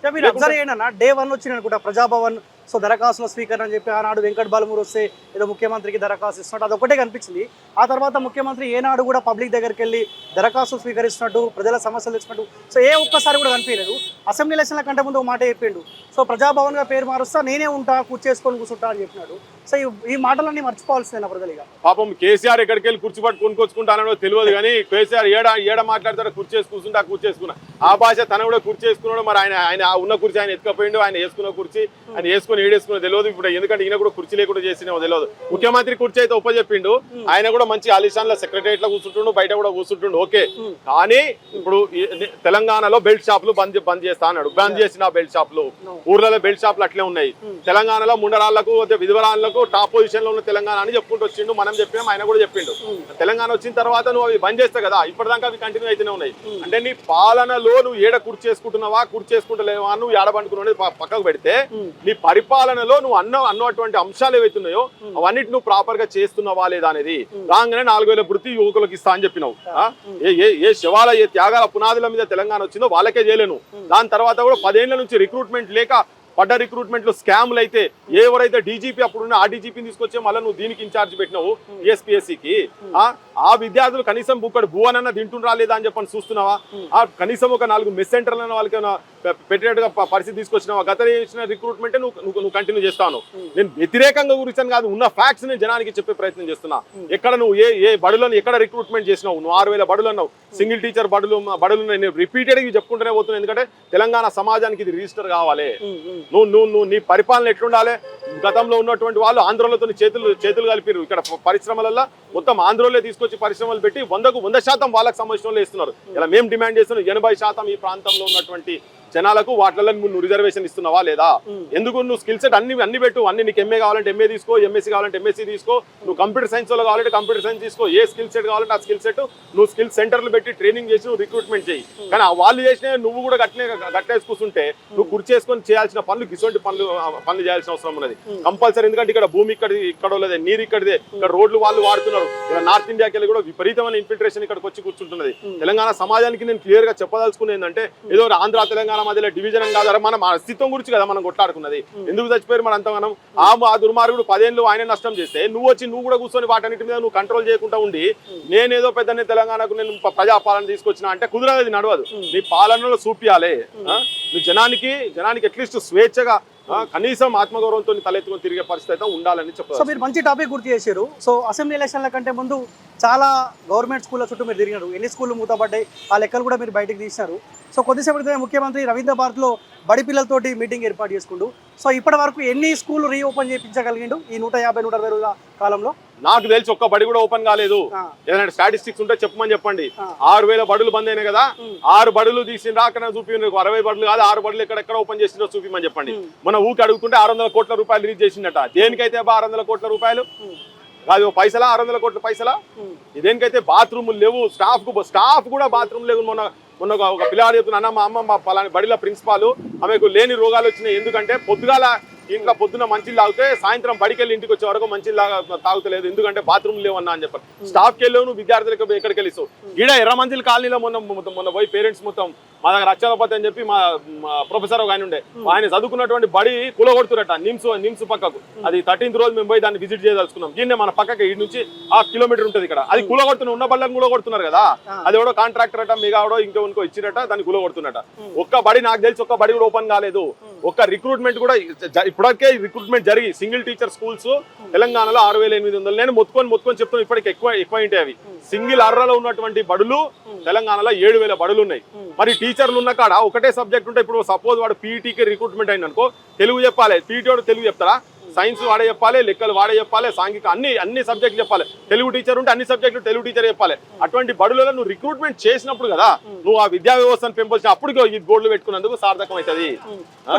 మీరు అబ్జర్వ్ చేయండి అన్న, డే 1 వచ్చింది అనుకుంటా ప్రజాభవన్. సో దరఖాస్తుల స్వీకరణ అని చెప్పి ఆనాడు వెంకట్ బాలమూరు వస్తే ఏదో ముఖ్యమంత్రికి దరఖాస్తు ఇస్తున్నట్టు అదొకటే కనిపించింది. ఆ తర్వాత ముఖ్యమంత్రి ఏనాడు కూడా పబ్లిక్ దగ్గరికి వెళ్ళి దరఖాస్తు స్వీకరిస్తున్నట్టు, ప్రజల సమస్యలు తెచ్చినట్టు సో ఏ ఒక్కసారి కూడా కనిపించలేదు. అసెంబ్లీ ఎలక్షన్ల కంటే ముందు ఒక మాట చెప్పిండు, సో ప్రజాభవన్గా పేరు మారుస్తా, నేనే ఉంటా, కూర్చేసుకొని కూర్చుంటా అని చెప్పినాడు. సో ఈ మాటలన్నీ మర్చిపోవాల్సిందేనా ప్రజలుగా? పాపం కేసీఆర్ ఎక్కడికి వెళ్ళి కుర్చీ పట్టు కొనుక్కొచ్చుకుంటానో తెలియదు కానీ కేసీఆర్ ఏడ మాట్లాడతారో కుర్చేసి కూర్చుంటా కూర్చేసుకున్నా ఆ భాష తన కూడా కుర్చేసుకున్నాడు. మరి ఆయన ఉన్న కుర్చీ ఆయన ఎత్తుకపోయిండు, ఆయన వేసుకున్న కుర్చీ ఆయన వేసుకుని ఏడేసుకున్న తెలియదు. ఇప్పుడు ఎందుకంటే ఈయన కూడా కుర్చీ లేకుండా చేసినేమో తెలియదు. ముఖ్యమంత్రి కుర్చీ అయితే ఒప్పచెప్పిండు, ఆయన కూడా మంచి అలిషాన్ లో సెక్రటరియట్ లో కూర్చుంటుండు, బయట కూడా కూర్చుంటుండు, ఓకే. కానీ ఇప్పుడు తెలంగాణలో బెల్ట్ షాపులు బంద్ చేస్తా అన్నాడు. బంద్ చేసిన బెల్ట్ షాపులు, ఊర్లలో బెల్ట్ షాపులు అట్లే ఉన్నాయి. తెలంగాణలో ముండరాళ్లకు విధవరాళ్లకు టాప్ పొజిషన్ లో ఉన్న తెలంగాణ అని చెప్పుకుంటూ వచ్చిండు. మనం చెప్పినాం, ఆయన కూడా చెప్పిండు. తెలంగాణ వచ్చిన తర్వాత నువ్వు అవి బంద్ చేస్తావు కదా, ఇప్పటిదాకా అవి కంటిన్యూ అయితేనే ఉన్నాయి. అంటే నీ పాలనలో నువ్వు ఏడ కుర్చీ చేసుకుంటున్నావా, కుర్చీ చేసుకుంటలేవా, నువ్వు ఏడబండుకున్నావు పక్కకు పెడితే నీ పరిపాలనలో నువ్వు అన్నటువంటి అంశాలు ఏవైతున్నాయో అవన్నిటి నువ్వు ప్రాపర్ గా చేస్తున్నావా లేదా అనేది. రాగానే 4000 వృత్తి యువకులకు ఇస్తా అని చెప్పినావు. ఏ శివాల ఏ త్యాగాల పునాదుల మీద తెలంగాణ వచ్చిందో వాళ్ళకే చేయలేను. దాని తర్వాత కూడా 10 ఏళ్ల నుంచి రిక్రూట్మెంట్ లేక పడ్డ రిక్రూట్మెంట్ లో స్కామ్లు అయితే ఎవరైతే డీజీపీ అప్పుడున్న ఆ డీజీపీని తీసుకొచ్చే మళ్ళీ నువ్వు దీనికి ఇన్ఛార్జ్ పెట్టినావు టీఎస్పీఎస్సీకి. ఆ విద్యార్థులు కనీసం బుక్కడు భూవనన్నా తింటుండ్రా లేదా అని చెప్పని చూస్తున్నావా? కనీసం ఒక 4 మెస్ సెంటర్లను వాళ్ళకి పెట్టేట్టుగా పరిస్థితి తీసుకొచ్చినావా? గత చేసిన రిక్రూట్మెంటే నువ్వు కంటిన్యూ చేస్తాను. నేను వ్యతిరేకంగా గురించి కాదు, ఉన్న ఫ్యాక్ట్స్ నేను జనానికి చెప్పే ప్రయత్నం చేస్తున్నా. ఎక్కడ నువ్వు ఏ బడులను ఎక్కడ రిక్రూట్మెంట్ చేసినావు? నువ్వు 6000 బడులు అన్నావు, సింగిల్ టీచర్ బడులు నేను రిపీటెడ్ గా చెప్పుకుంటూనే పోతున్నాను. ఎందుకంటే తెలంగాణ సమాజానికి ఇది రిజిస్టర్ కావాలి. నువ్వు నీ పరిపాలన ఎట్లుండాలి? గతంలో ఉన్నటువంటి వాళ్ళు ఆంధ్రలతో చేతులు కలిపిరు. ఇక్కడ పరిశ్రమలలో మొత్తం ఆంధ్రలో తీసుకొచ్చి పరిశ్రమలు పెట్టి 100% వాళ్ళకి సంబంధించిన ఇస్తున్నారు. ఇలా మేము డిమాండ్ చేస్తున్నాం 80% ఈ ప్రాంతంలో ఉన్నటువంటి జనాలకు వాటిలో నువ్వు రిజర్వేషన్ ఇస్తున్నావా లేదా? ఎందుకు నువ్వు స్కిల్ సెట్ అన్ని పెట్టు. నీకు ఎంఏ కావాలంటే ఎంఏ తీసుకో, ఎంఎస్సీ కావాలంటే ఎంఎస్సీ తీసుకో, నువ్వు కంప్యూటర్ సైన్స్ లో కావాలంటే కంప్యూటర్ సైన్స్ తీసుకో. ఏ స్కిల్ సెట్ కావాలంటే ఆ స్కిల్ సెట్ నువ్వు స్కిల్ సెంటర్లు పెట్టి ట్రైనింగ్ చేసి నువ్వు రిక్రూట్మెంట్ చేయి. కానీ వాళ్ళు చేసిన నువ్వు కూడా గట్టేసి కూర్చుంటే నువ్వు కుర్చేసుకొని చేయాల్సిన పనులు ఇటువంటి పనులు చేయాల్సిన అవసరం ఉన్నది కంపల్సరీ. ఎందుకంటే ఇక్కడ భూమి ఇక్కడ లేదే, నీరు ఇక్కడిదే, ఇక్కడ రోడ్లు వాళ్ళు వాడుతున్నారు. ఇక్కడ నార్త్ ఇండియాకి వెళ్ళి కూడా విపరీతమైన ఇన్ఫిల్ట్రేషన్ ఇక్కడికి వచ్చి కూర్చుంటున్నది. తెలంగాణ సమాజానికి నేను క్లియర్ గా చెప్పదలుచుకునేది ఏంటంటే ఏదో ఆంధ్ర తెలంగాణ మధ్యలో డివిజన్ కాదు, మన అస్తిత్వం గురించి కదా మనం కొట్లాడుకున్నది. ఎందుకు చచ్చిపోయారు మన అంతగానం? ఆ దుర్మార్గుడు 10 ఏళ్ళు ఆయన నష్టం చేస్తే నువ్వు కూడా కూర్చొని వాటన్నిటి మీద నువ్వు కంట్రోల్ చేయకుండా ఉండి నేనేదో పెద్ద తెలంగాణకు నేను ప్రజాపాలన తీసుకొచ్చినా అంటే కుదరదు, నడవదు. నీ పాలనలో చూపియాలి. నీ జనానికి అట్లీస్ట్ స్వేచ్ఛగా కనీసం ఆత్మగౌరవంతో తలెత్తుకొని తిరిగే పరిస్థితి అయితే ఉండాలని చెప్పారు. సో మీరు మంచి టాపిక్ గుర్తు చేశారు. సో అసెంబ్లీ ఎలక్షన్ల కంటే ముందు చాలా గవర్నమెంట్ స్కూళ్ళ చుట్టూ మీరు తిరిగినారు. ఎన్ని స్కూళ్ళు మూతపడ్డాయి ఆ లెక్కలు కూడా మీరు బయటకు తీసినారు. సో కొద్దిసేపు క్రితమే ముఖ్యమంత్రి రవీంద్ర భారత్లో బడి పిల్లలతోటి మీటింగ్ ఏర్పాటు చేసుకుంటూ సో ఇప్పటి వరకు ఎన్ని స్కూళ్ళు రీఓపెన్ చేయించగలిగిండు ఈ 150-160 రోజుల కాలంలో? నాకు తెలిసి ఒక్క బడి కూడా ఓపెన్ కాలేదు. ఏదైనా స్టాటిస్టిక్స్ ఉంటే చెప్పండి. 6000 బడులు బంద్ అయినాయి కదా, 6 బడులు తీసిండ్రా అక్కడ చూపి. 60 బడులు కాదు, 6 బడులు ఎక్కడెక్కడ ఓపెన్ చేసిందో చూపిమని చెప్పండి. మన ఊరికి అడుగుతుంటే 600 కోట్ల రూపాయలు రిలీజ్ చేసిందట. దేనికైతే 600 కోట్ల రూపాయలు కాదు పైసలా, 600 కోట్ల పైసలా? దేనికైతే బాత్రూములు లేవు, స్టాఫ్ కూడా బాత్రూమ్ లేవు. మొన్న ఒక పిల్లాడు చెప్తున్నా, అన్న మా అమ్మ మా పలాని బడిలో ప్రిన్సిపాల్ ఆమెకు లేని రోగాలు వచ్చినాయి. ఎందుకంటే ఇంట్లో పొద్దున్న మంచిలు తాగితే సాయంత్రం బడికి వెళ్ళి ఇంటికి వచ్చే వరకు మంచిలు తాగుతలేదు, ఎందుకంటే బాత్రూమ్ లేవన్నా అని చెప్పారు. స్టాఫ్కి వెళ్ళావు నువ్వు, విద్యార్థులకు ఎక్కడికి వెళ్ళిస్తావు? ఈడ ఎర్రమంజిల్ కాలనీలో మొన్న పోయి పేరెంట్స్ మొత్తం మా దగ్గర అక్షరపతి అని చెప్పి మా ప్రొఫెసర్ ఒక ఆయన ఉండే, ఆయన చదువుకున్నటువంటి బడి కూలగొడుతున్నట్ట నిమ్స్ పక్కకు. అది 13th రోజు మేము పోయి దాన్ని విజిట్ చేయదలుచుకున్నాం. దీన్నే మన పక్కకి ఈ నుంచి 1 కిలోమీటర్ ఉంటుంది. ఇక్కడ అది కూలగొడుతున్న ఉన్న బళ్ళని కూలగొడుతున్నారు కదా. అది ఎవడో కాంట్రాక్టర్ అట, మిగాడో ఇంకో ఇచ్చినట్ట దాన్ని కూలగొడుతున్నట్ట. ఒక్క బడి నాకు తెలిసి ఒక్క బడి కూడా ఓపెన్ కాలేదు. ఒక్క రిక్రూట్మెంట్ కూడా ఇప్పటికే రిక్రూట్మెంట్ జరిగి సింగిల్ టీచర్ స్కూల్స్ తెలంగాణలో 6800. నేను మొత్తుకొని చెప్తాను, ఇప్పటికి ఎక్కువ ఉంటాయి అవి. సింగిల్ అర్రలో ఉన్నటువంటి బడులు తెలంగాణలో 7000 బడులు ఉన్నాయి. మరి టీచర్లు ఉన్న కాడ ఒకటే సబ్జెక్ట్ ఉంటే, ఇప్పుడు సపోజ్ వాడు పీఈటీకి రిక్రూట్మెంట్ అయింది అనుకో, తెలుగు చెప్పాలి. పీఈటీ వాడు తెలుగు చెప్తారా? సైన్స్ వాడే చెప్పాలి, లెక్కలు వాడే చెప్పాలి, సాంఘిక అన్ని సబ్జెక్టులు చెప్పాలి. తెలుగు టీచర్ ఉంటే అన్ని సబ్జెక్టులు తెలుగు టీచర్ చెప్పాలి. అటువంటి బడులలో నువ్వు రిక్రూట్మెంట్ చేసినప్పుడు కదా నువ్వు ఆ విద్యా వ్యవస్థను పెంపొచ్చిన అప్పుడు ఈ బోర్డులు పెట్టుకున్నందుకు సార్థకం అవుతుంది.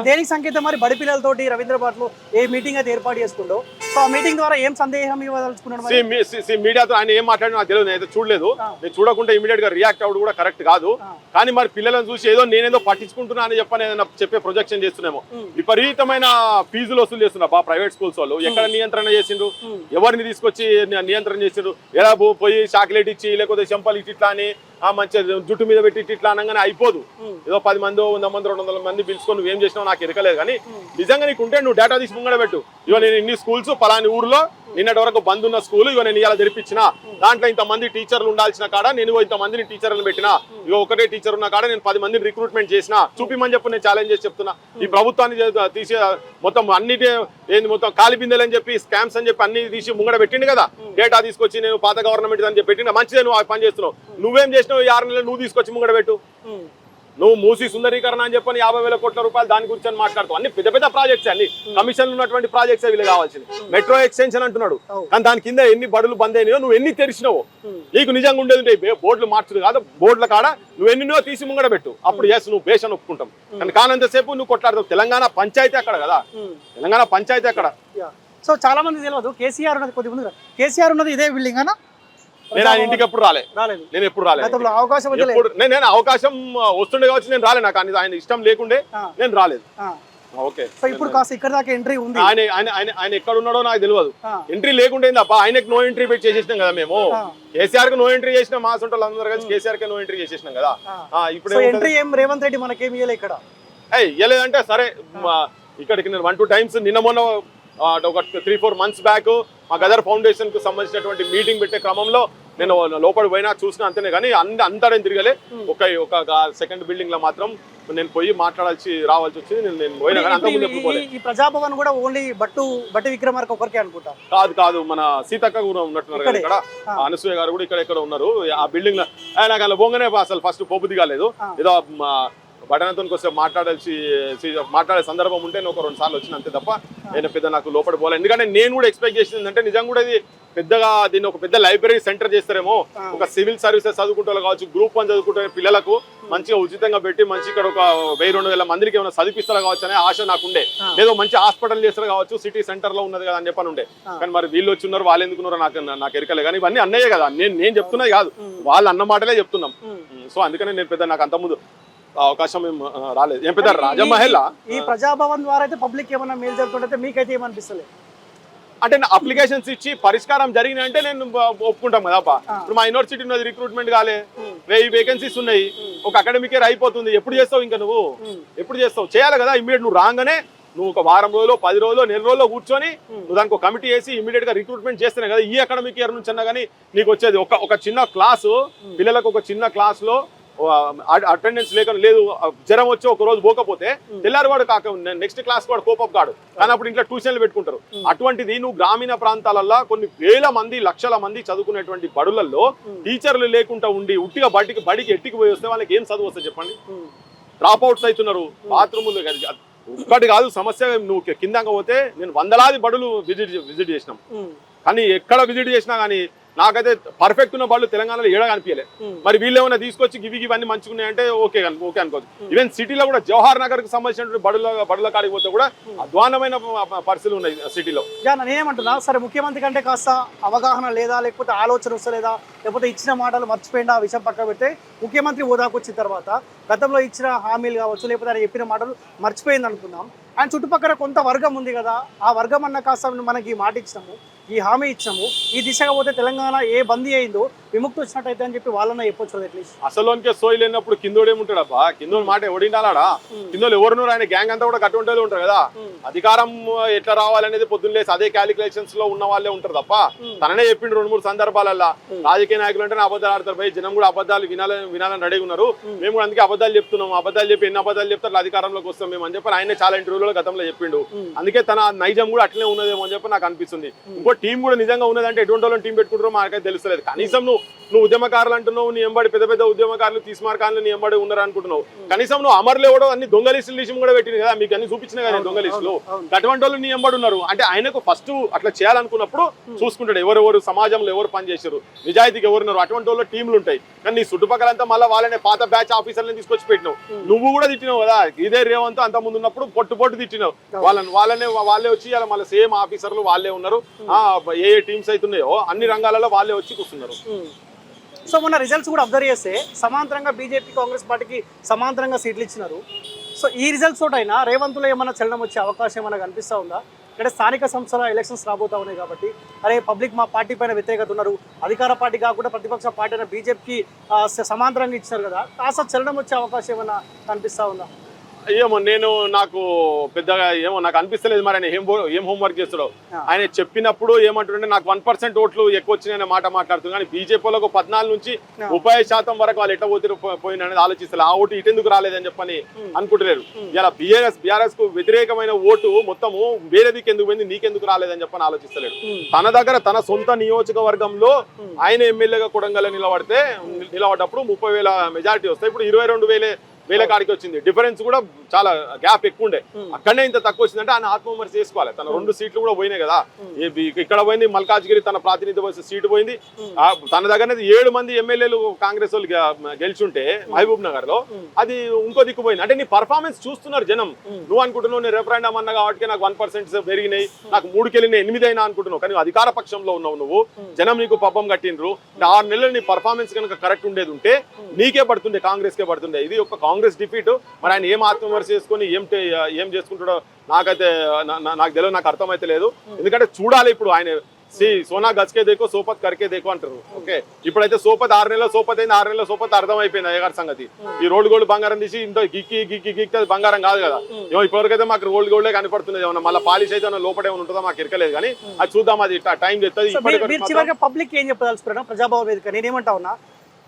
దేనికి సంకేతం మరి బడి పిల్లలతోటి రవీంద్ర భారత్ లో ఏ మీటింగ్ అయితే ఏర్పాటు చేసుకుంటో, సో ఆ మీటింగ్ ద్వారా ఏం సందేహం ఇవ్వదలుచుకున్నాడు? మీడియాతో ఆయన ఏం మాట్లాడినా నాకు తెలియదు, నేనైతే చూడలేదు. నేను చూడకుండా ఇమీడియట్ గా రియాక్ట్ అవ్వడం కూడా కరెక్ట్ కాదు. కానీ మరి పిల్లలను చూసి నేనేదో పట్టించుకుంటున్నా అని చెప్పే ప్రొజెక్షన్ చేస్తున్నామో. విపరీతమైన ఫీజులు వసూలు చేస్తున్నా ప్రైవేట్ స్కూల్స్ వాళ్ళు. ఎక్కడ నియంత్రణ చేసిండ్రు? ఎవరిని తీసుకొచ్చి నియంత్రణ చేసిండ్రు? ఎలా పోయి చాక్లెట్ ఇచ్చి లేకపోతే చెంపలు ఇట్లా అని ఆ మంచిగా జుట్టు మీద పెట్టి ఇట్లా అనగానే అయిపోదు. ఏదో 10 మంది 100 మంది 200 మంది పిలుచుకొని నువ్వేం చేసినావు నాకు ఎరకలేదు. కానీ నిజంగా నీకు ఉంటే నువ్వు డేటా తీసి ముంగడ పెట్టు. ఇగో నేను ఇన్ని స్కూల్స్ పలాని ఊర్లో నిన్నటి వరకు బంద్ ఉన్న స్కూల్ ఇగో నేను ఇలా జరిపించిన, దాంట్లో ఇంతమంది టీచర్లు ఉండాల్సిన కాడ నేను ఇంతమందిని టీచర్లను పెట్టినా, ఇగో ఒకటే టీచర్ ఉన్న కాడ నేను 10 మందిని రిక్రూట్మెంట్ చేసిన, చూపిమని చెప్పి నేను ఛాలెంజ్ చేసి చెప్తున్నా. ఈ ప్రభుత్వాన్ని తీసే మొత్తం అన్నిటి ఏంది మొత్తం కాలిబిందెలు అని చెప్పి స్కామ్స్ అని చెప్పి అన్ని తీసి ముంగడ పెట్టిండు కదా. డేటా తీసుకొచ్చి నేను పాత గవర్నమెంట్ అని చెప్పి పెట్టిన మంచిదే, నువ్వు ఆ పని చేస్తున్నావు. నువ్వేం చేసినావు? 6 నెలలు నువ్వు తీసుకొచ్చి ముంగడ పెట్టు. నువ్వు మూసి సుందరీకరణ అని చెప్పని 50,000 కోట్ల రూపాయలు దాని గురించి అని మాట్లాడుతావు. అన్ని పెద్ద పెద్ద ప్రాజెక్ట్స్, అన్ని కమిషన్లు ఉన్నటువంటి ప్రాజెక్ట్స్ వీళ్ళు కావాల్సింది. మెట్రో ఎక్స్టెన్షన్ అంటున్నాడు, కానీ దాని కింద ఎన్ని బడులు బంద్ అయినాయో నువ్వు ఎన్ని తెరిచినావు. నీకు నిజంగా ఉండేది ఉంటాయి బోర్డులు మార్చుడు కాదు, బోర్డుల కాడ నువ్వు ఎన్నో తీసి ముంగడ పెట్టు. అప్పుడు ఎస్ నువ్వు బేషన్ ఒప్పుకుంటాం. కానీ కానంతసేపు నువ్వు కొట్లాడతావు. తెలంగాణ పంచాయతీ అక్కడ కదా, తెలంగాణ పంచాయతీ అక్కడ. సో చాలా మంది తెలియదు కేసీఆర్ ఉన్నది కొద్ది ముందు, కేసీఆర్ ఉన్నది ఇదే బిల్డింగ్ అనా? నేను ఆయన ఇంటికి ఎప్పుడు రాలేదు, నేను ఎప్పుడు రాలేదు. అవకాశం నేను అవకాశం వస్తుండే కావచ్చు, నేను రాలే. నాకు ఆయన ఇష్టం లేకుండే నేను రాలేదు. ఓకే, సో ఇప్పుడు కాస్త ఇక్కడ దాకా ఎంట్రీ ఉంది. ఆయన ఎక్కడ ఉన్నాడో నాకు తెలియదు. ఎంట్రీ లేకుండే తప్ప ఆయనకు నో ఎంట్రీ పెట్టి చేసేసినాం కదా మేము. కేసీఆర్ కి నో ఎంట్రీ చేసిన మా సొంటలు అందరూ కలిసి కేసీఆర్ కి నో ఎంట్రీ చేసేసినాం కదా. ఇప్పుడు ఎంట్రీ ఏం రేవంత్ రెడ్డి మనకేం ఇయ్యలే ఇక్కడ. ఇయ్యలేదంటే సరే, ఇక్కడికి నేను 1-2 టైమ్స్ నిన్న మొన్న ఒక 3-4 months బ్యాక్ మా గదర్ ఫౌండేషన్ కు సంబంధించినటువంటి మీటింగ్ పెట్టే క్రమంలో నేను లోపలి పోయినా చూసిన, అంతేనే కానీ అంతడని తిరగలే. ఒక సెకండ్ బిల్డింగ్ లో మాత్రం నేను పోయి రావాల్సి వచ్చింది. నేను పోయినా కానీ అంతకుముందు ఎప్పుడు పోలే. ఈ ప్రజాభవన్ కూడా ఓన్లీ బట్టి విక్రమార్క ఒకరికే అనుకుంటా. కాదు మన సీతక్క కూడా ఉన్నట్టున్నారు కదా ఇక్కడ, అనసూయ గారు కూడా ఇక్కడ ఉన్నారు ఆ బిల్డింగ్ లో. నాకు అలా పోగానే అసలు ఫస్ట్ పోపుది కాలేదు. ఏదో బటనతో వస్తే మాట్లాడే సందర్భం ఉంటే నేను ఒక 2 సార్లు వచ్చిన అంతే తప్ప నేను పెద్ద నాకు లోపల పోలేదు. ఎందుకంటే నేను కూడా ఎక్స్పెక్ట్ చేసింది అంటే నిజంగా కూడా ఇది పెద్దగా దీన్ని ఒక పెద్ద లైబ్రరీ సెంటర్ చేస్తారేమో, ఒక సివిల్ సర్వీసెస్ చదువుకుంటే కావచ్చు, గ్రూప్ 1 చదువుకుంటే పిల్లలకు మంచిగా ఉచితంగా పెట్టి మంచి ఇక్కడ ఒక 1000-2000 మందికి ఏమైనా చదివిస్తారు కావచ్చు అనే ఆశ నాకుండే. లేదో మంచి హాస్పిటల్ చేస్తారు కావచ్చు, సిటీ సెంటర్ లో ఉన్నది కదా అని చెప్పని ఉండే. కానీ మరి వీళ్ళు వచ్చి ఉన్నారు, వాళ్ళు ఎందుకున్నారో నాకు ఎరకలే. కానీ ఇవన్నీ అన్నయ్యే కదా, నేను చెప్తున్నది కాదు, వాళ్ళు అన్న మాటలే చెప్తున్నాం. సో అందుకనే నేను పెద్ద నాకు అంత ముందు అవకాశం రాలేదు. ఏం పెద్ద రాజమహల్ ఈ ప్రజాభవన్ ద్వారా అయితే పబ్లిక్ ఏమైనా మేలు జరుగుతుంటే మీకైతే ఏమనిపిస్తలేదు? అంటే అప్లికేషన్స్ ఇచ్చి పరిష్కారం జరిగినాయంటే నేను ఒప్పుకుంటాం కదా. ఇప్పుడు మా యూనివర్సిటీ ఉన్నది, రిక్రూట్మెంట్ కాలే, 1000 వేకెన్సీస్ ఉన్నాయి, ఒక అకాడమిక్ ఇయర్ అయిపోతుంది. ఎప్పుడు చేస్తావు? ఇంకా నువ్వు ఎప్పుడు చేస్తావు? చేయాలి కదా. ఇమ్మీడియట్ నువ్వు రాగానే నువ్వు ఒక వారం రోజులు 10 రోజులు నెల రోజుల్లో కూర్చొని నువ్వు దానికి ఒక కమిటీ వేసి ఇమీడియట్ గా రిక్రూట్మెంట్ చేస్తేనే కదా ఈ అకాడమిక్ ఇయర్ నుంచి అన్నా కానీ నీకు వచ్చేది. ఒక చిన్న క్లాసు పిల్లలకు, ఒక చిన్న క్లాస్ లో అటెండెన్స్ లేదు, జ్వరం వచ్చి ఒక రోజు పోకపోతే తెల్లారి వాడు నెక్స్ట్ క్లాస్ వాడు కోపప్ కాడు. కానీ అప్పుడు ఇంట్లో ట్యూషన్లు పెట్టుకుంటారు. అటువంటిది నువ్వు గ్రామీణ ప్రాంతాలలో కొన్ని వేల మంది, లక్షల మంది చదువుకునేటువంటి బడులలో టీచర్లు లేకుండా ఉండి ఉట్టిగా బడికి ఎట్టికి పోయి వస్తే వాళ్ళకి ఏం చదువు వస్తుంది చెప్పండి? డ్రాప్ అవుట్స్ అవుతున్నారు. బాత్రూములు ఒక్కటి కాదు సమస్య. నువ్వు కిందగా పోతే నేను వందలాది బడులు విజిట్ చేసినాం, కానీ ఎక్కడ విజిట్ చేసినా కానీ నాకైతే పర్ఫెక్ట్ ఉన్న బళ్ళు తెలంగాణలో ఏడా కనిపించలే. మరి వీళ్ళు ఏమైనా తీసుకొచ్చి ఇవన్నీ మంచుకున్నాయంటే ఓకే అనుకోవచ్చు. ఈవెన్ సిటీలో కూడా జవహర్ నగర్ కి సంబంధించిన బడుల కాడికి పోతే కూడా అధ్వానమైన పరిస్థితులు ఉన్నాయి సిటీలో. నేనేమంటున్నా, సరే ముఖ్యమంత్రి కంటే కాస్త అవగాహన లేదా, లేకపోతే ఆలోచన వస్తలేదా, లేకపోతే ఇచ్చిన మాటలు మర్చిపోయిందా ఆ విషయం పక్కన పెడితే, ముఖ్యమంత్రి హోదాకు వచ్చిన తర్వాత గతంలో ఇచ్చిన హామీలు కావచ్చు, లేకపోతే ఆయన చెప్పిన మాటలు మర్చిపోయింది అనుకుందాం. ఆయన చుట్టుపక్కల కొంత వర్గం ఉంది కదా, ఆ వర్గం అన్న కాస్త మనకి మాట ఇచ్చినాము, ఈ హామీ ఇచ్చాము, ఈ దిశగా పోతే తెలంగాణ ఏ బందీ అయిందో విముక్తి వచ్చినట్టయితే అని చెప్పి వాళ్ళన్నా చెప్పొచ్చు. అట్లీస్ట్ అసలుకే సోయి లేనప్పుడు కిందోడు ఏముంటాడు అబ్బా? కిందోడు మాట ఎవడిండాలాడా? కిందోళ్ళు ఎవరున్నారు? ఆయన గ్యాంగ్ అంతా కూడా కట్టుకుంటూ ఉంటారు కదా. అధికారం ఎట్లా రావాలనేది పొద్దున్న లేసి అదే క్యాలిక్యులేషన్స్ లో ఉన్న వాళ్ళే ఉంటారు తప్ప తననే చెప్పిండు 2-3 సందర్భాలల్లో. రాజకీయ నాయకులు అంటే అబద్ధాలు ఆడతారు పోయి, జనం కూడా అబద్ధాలు వినాలని రెడీగా ఉన్నారు. మేము కూడా అందుకే అబద్ధాలు చెప్తున్నాం. అబద్ధాలు చెప్పి ఎన్ని అబద్ధాలు చెప్తారు అధికారంలోకి వస్తాం మేము అని చెప్పి ఆయనే చాలా ఇంటర్వ్యూలో గతంలో చెప్పిండు. అందుకే తన నైజం కూడా అట్లనే ఉన్నదేమో అని చెప్పి నాకు అనిపిస్తుంది. ఇంకో టీం కూడా నిజంగా ఉన్నదంటే ఎటువంటి వాళ్ళని టీం పెట్టుకుంటారో మనకైతే తెలుస్తలేదు. కనీసం నువ్వు ఉద్యమకారులు అంటున్నావు, నీ ఎంబడి పెద్ద ఉద్యమకారులు తీసుమార్కాలను నీ ఎంబడి ఉన్నారు అనుకుంటున్నావు. కనీసం నువ్వు అమర్లు ఎవడో అన్ని దొంగ లిస్టులు తీసి కూడా పెట్టింది కదా, మీకు అన్ని చూపించిన కదా దొంగ లిస్టులు. అటువంటి వాళ్ళు నీ ఎంబడి ఉన్నారు అంటే ఆయనకు ఫస్ట్ అట్లా చేయాలనుకున్నప్పుడు చూసుకుంటాడు ఎవరెవరు సమాజంలో ఎవరు పనిచేసారు, నిజాయితీకి ఎవరున్నారు, అటువంటి వాళ్ళు టీంలు ఉంటాయి. కానీ నీ చుట్టుపక్కలంతా మళ్ళీ వాళ్ళనే పాత బ్యాచ్ ఆఫీసర్లను తీసుకొచ్చి పెట్టినావు. నువ్వు కూడా తిట్టినావు కదా, ఇదే రేవంత్ అంత ముందు ఉన్నప్పుడు పొట్టు తిట్టినావు వాళ్ళే వచ్చి మళ్ళీ సేమ్ ఆఫీసర్లు వాళ్ళే ఉన్నారు. ఏ టీమ్స్ అవుతున్నాయో అన్ని రంగాలలో వాళ్ళే వచ్చి కూర్చున్నారు. సో మొన్న రిజల్ట్స్ కూడా అబ్జర్వ్ చేస్తే సమాంతరంగా బీజేపీ కాంగ్రెస్ పార్టీకి సమాంతరంగా సీట్లు ఇచ్చినారు. సో ఈ రిజల్ట్స్ తోటైనా రేవంత్లో ఏమైనా చలనం వచ్చే అవకాశం ఏమైనా కనిపిస్తూ ఉందా? ఇక్కడ స్థానిక సంస్థల ఎలక్షన్స్ రాబోతా ఉన్నాయి కాబట్టి అరే పబ్లిక్ మా పార్టీ పైన వ్యతిరేకత ఉన్నారు, అధికార పార్టీ కాకుండా ప్రతిపక్ష పార్టీ అయిన బీజేపీకి సమాంతరంగా ఇచ్చారు కదా, కాస్త చలనం వచ్చే అవకాశం ఏమైనా కనిపిస్తా ఉందా? ఏమో నాకు పెద్దగా ఏమో నాకు అనిపిస్తలేదు మరి ఆయన ఏం హోంవర్క్ చేస్తాడో. ఆయన చెప్పినప్పుడు ఏమంటుండే నాకు 1% ఓట్లు ఎక్కువ వచ్చినాయనే మాట మాట్లాడుతుంది, కానీ బీజేపీలో 14 నుంచి 30% వరకు వాళ్ళు ఎట్లా పోయిన అనేది ఆలోచిస్తారు. ఆ ఓటు ఇటెందుకు రాలేదని చెప్పని అనుకుంటలేరు. ఇలా బీఆర్ఎస్ కు వ్యతిరేకమైన ఓటు మొత్తము వేరే దిక్కు ఎందుకు పోయింది, నీకెందుకు రాలేదని చెప్పని ఆలోచిస్తలేడు. తన దగ్గర తన సొంత నియోజకవర్గంలో ఆయన ఎమ్మెల్యేగా కొడంగల్ నిలబడ్డప్పుడు 30,000 మెజారిటీ వస్తాయి. ఇప్పుడు 22,000 కాడికి వచ్చింది. డిఫరెన్స్ కూడా చాలా గ్యాప్ ఎక్కువ ఉండే. అక్కడనే ఇంత తక్కువ వచ్చిందంటే ఆయన ఆత్మవిమర్శ చేసుకోవాలి. తన 2 సీట్లు కూడా పోయినాయి కదా, ఇక్కడ పోయింది మల్కాజ్గిరి తన ప్రాతినిధ్య సీటు పోయింది. తన దగ్గర 7 మంది ఎమ్మెల్యేలు కాంగ్రెస్ వాళ్ళు గెలిచుంటే మహబూబ్ నగర్ లో అది ఇంకో దిక్కు పోయింది. అంటే నీ పర్ఫార్మెన్స్ చూస్తున్నారు జనం. నువ్వు అనుకుంటున్నావు నేను రెఫరెండం అన్నా కాబట్టి నాకు 1% పెరిగినాయి, నాకు 3కి వెళ్ళినాయి 8 అయినా అనుకుంటున్నావు, కానీ అధికార పక్షంలో ఉన్నావు నువ్వు. జనం నీకు పబ్బం కట్టిండ్రు. 6 నెలలు నీ పర్ఫార్మెన్స్ కనుక కరెక్ట్ ఉండేది ఉంటే నీకే పడుతుండే, కాంగ్రెస్ కే పడుతుండే. ఇది ఒక కాంగ్రెస్ డిఫీట్. మరి ఆయన ఏం ఆత్మవిమర్శ చేసుకొని ఏం చేసుకుంటాడో నాకైతే నాకు తెలియదు, నాకు అర్థమైతే లేదు. ఎందుకంటే చూడాలి ఇప్పుడు ఆయన సోనా గజ్కే దేకో సోపత్ కరికే దేకో అంటారు. ఓకే, ఇప్పుడైతే సోపత్ 6 నెలల సోపత్ అయింది, 6 నెలల సోపత్ అర్థమైపోయింది అయ్యగారి సంగతి. ఈ రోల్డ్ గోల్డ్ బంగారం తీసి ఇంత గిక్కి అది బంగారం కాదు కదా. ఏమో ఇప్పటివరకైతే మాకు రోల్డ్ గోల్డే కనపడుతుంది. ఏమన్నా మళ్ళీ పాలిష్ అయితే లోపల ఏమైనా ఉంటుందో మాకు ఇరకలేదు, కానీ అది చూద్దాం, అది టైం చెప్తుంది. పబ్లిక్ ఏం చెప్పదలుచుకున్నా ప్రజాభవన్ వేదిక నేనేమంటా ఉన్నా,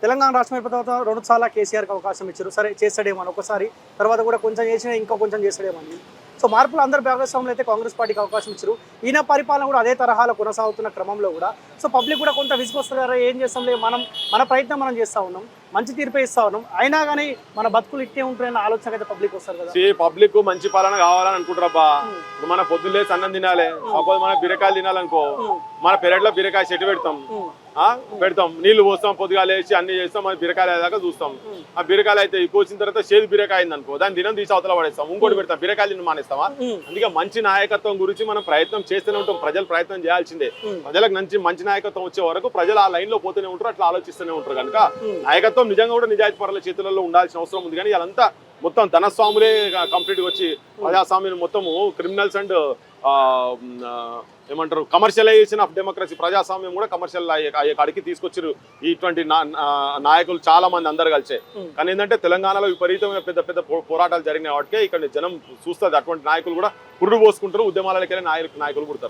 తెలంగాణ రాష్ట్రం అయిపోయిన తర్వాత 2 సార్లు కేసీఆర్కి అవకాశం ఇచ్చారు. సరే చేస్తాడేమో ఒకసారి, తర్వాత కూడా కొంచెం చేసినా ఇంకో కొంచెం చేస్తాడేమని. సో మార్పులు అందరు భాగస్వాములు అయితే కాంగ్రెస్ పార్టీకి అవకాశం ఇచ్చారు. ఈయన పరిపాలన కూడా అదే తరహాలో కొనసాగుతున్న క్రమంలో కూడా సో పబ్లిక్ కూడా కొంత విసుగొస్తారు, ఏం చేస్తాంలే మన ప్రయత్నం మనం చేస్తూ ఉన్నాం, మంచి తీర్పే ఇస్తా ఉన్నాం, అయినా కానీ మన బతుకులు ఇట్టే ఉంటాయన్న ఆలోచన అయితే పబ్లిక్ వస్తారు కదా. పబ్లిక్ మంచి పాలన కావాలని అనుకుంటారబ్బా. ఇప్పుడు మన పొద్దున్నే అన్నం తినాలి, సపోజ్ మన బీరకాయలు తినాలనుకో, మన పెరట్లో బీరకాయ చెట్టు పెడతాం, నీళ్లు పోస్తాం, పొద్దుగా లేచి అన్ని చేస్తాం, మన బీరకాయలు అయ్యేదాకా చూస్తాం. ఆ బీరకాయలు అయితే కోసిన తర్వాత చేదు బీరకాయ అయింది అనుకో, దాని దినం తీసి అవతల పడేస్తాం, ఇంకోటి పెడతాం, బీరకాయలు తిని మానేస్తామా? అందుకే మంచి నాయకత్వం గురించి మనం ప్రయత్నం చేస్తూనే ఉంటాం. ప్రజలు ప్రయత్నం చేయాల్సిందే. ప్రజలకు మంచి నాయకత్వం వచ్చే వరకు ప్రజలు ఆ లైన్ లో పోతూనే ఉంటారు, అట్లా ఆలోచిస్తూనే ఉంటారు. కనుక నాయకత్వం నిజంగా కూడా నిజాయితీ పరుల చేతులలో ఉండాల్సిన అవసరం ఉంది. కానీ వాళ్ళంతా మొత్తం ధనస్వాములే కంప్లీట్ గా వచ్చి ప్రజాస్వామ్యం మొత్తము క్రిమినల్స్ అండ్ ఏమంటారు కమర్షియలైజేషన్ ఆఫ్ డెమోక్రసీ, ప్రజాస్వామ్యం కూడా కమర్షియల్ అయ్యే కాడికి తీసుకొచ్చారు ఇటువంటి నాయకులు చాలా మంది అందరు కలిసే. కానీ ఏంటంటే తెలంగాణలో విపరీతమైన పెద్ద పోరాటాలు జరిగిన వాటికే ఇక్కడ జనం చూస్తుంది. అటువంటి నాయకులు కూడా పురుడు పోసుకుంటారు, ఉద్యమాలకి నాయకులు పుడతారు.